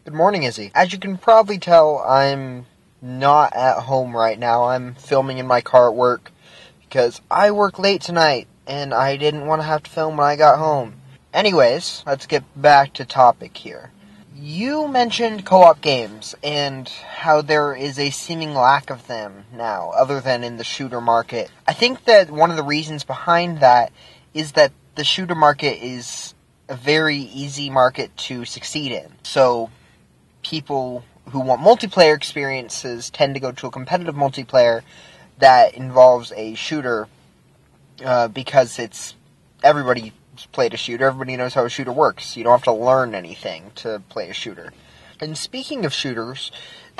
Good morning, Izzy. As you can probably tell, I'm not at home right now. I'm filming in my car at work because I work late tonight and I didn't want to have to film when I got home. Anyways, let's get back to topic here. You mentioned co-op games and how there is a seeming lack of them now, other than in the shooter market. I think that one of the reasons behind that is that the shooter market is a very easy market to succeed in. So people who want multiplayer experiences tend to go to a competitive multiplayer that involves a shooter because everybody's played a shooter. Everybody knows how a shooter works. You don't have to learn anything to play a shooter. And speaking of shooters,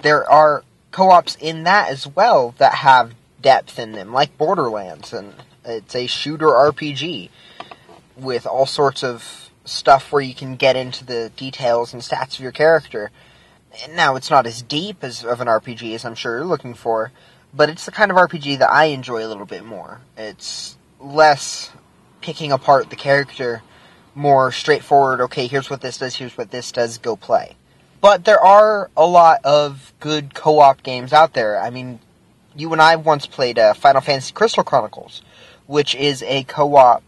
there are co-ops in that as well that have depth in them, like Borderlands, and it's a shooter RPG with all sorts of stuff where you can get into the details and stats of your character. Now, it's not as deep of an RPG as I'm sure you're looking for, but it's the kind of RPG that I enjoy a little bit more. It's less picking apart the character, more straightforward, okay, here's what this does, go play. But there are a lot of good co-op games out there. I mean, you and I once played Final Fantasy Crystal Chronicles, which is a co-op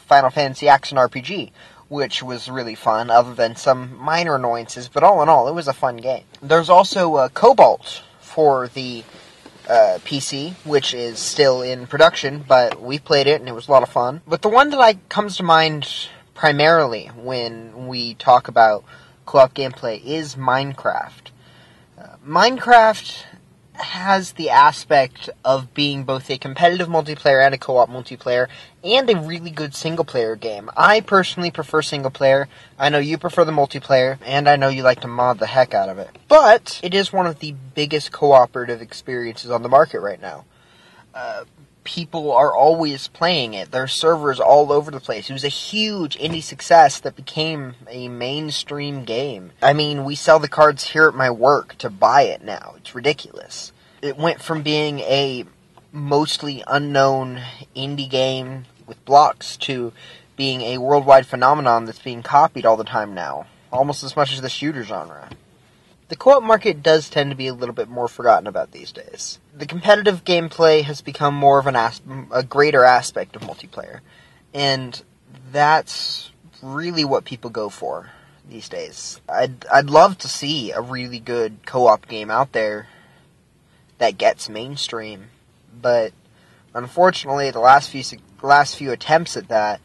Final Fantasy action RPG, which was really fun, other than some minor annoyances, but all in all, it was a fun game. There's also Cobalt for the PC, which is still in production, but we played it and it was a lot of fun. But the one that comes to mind primarily when we talk about co-op gameplay is Minecraft. Minecraft has the aspect of being both a competitive multiplayer and a co-op multiplayer, and a really good single-player game. I personally prefer single-player. I know you prefer the multiplayer, and I know you like to mod the heck out of it. But it is one of the biggest cooperative experiences on the market right now. People are always playing it. There are servers all over the place. It was a huge indie success that became a mainstream game. I mean, we sell the cards here at my work to buy it now. It's ridiculous. It went from being a mostly unknown indie game with blocks to being a worldwide phenomenon that's being copied all the time now, almost as much as the shooter genre. The co-op market does tend to be a little bit more forgotten about these days. The competitive gameplay has become more of a greater aspect of multiplayer, and that's really what people go for these days. I'd love to see a really good co-op game out there that gets mainstream, but unfortunately, the last few attempts at that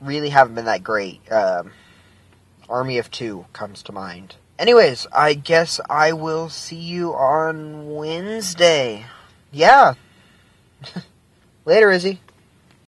really haven't been that great. Army of Two comes to mind. Anyways, I guess I will see you on Wednesday. Yeah. Later, Izzy.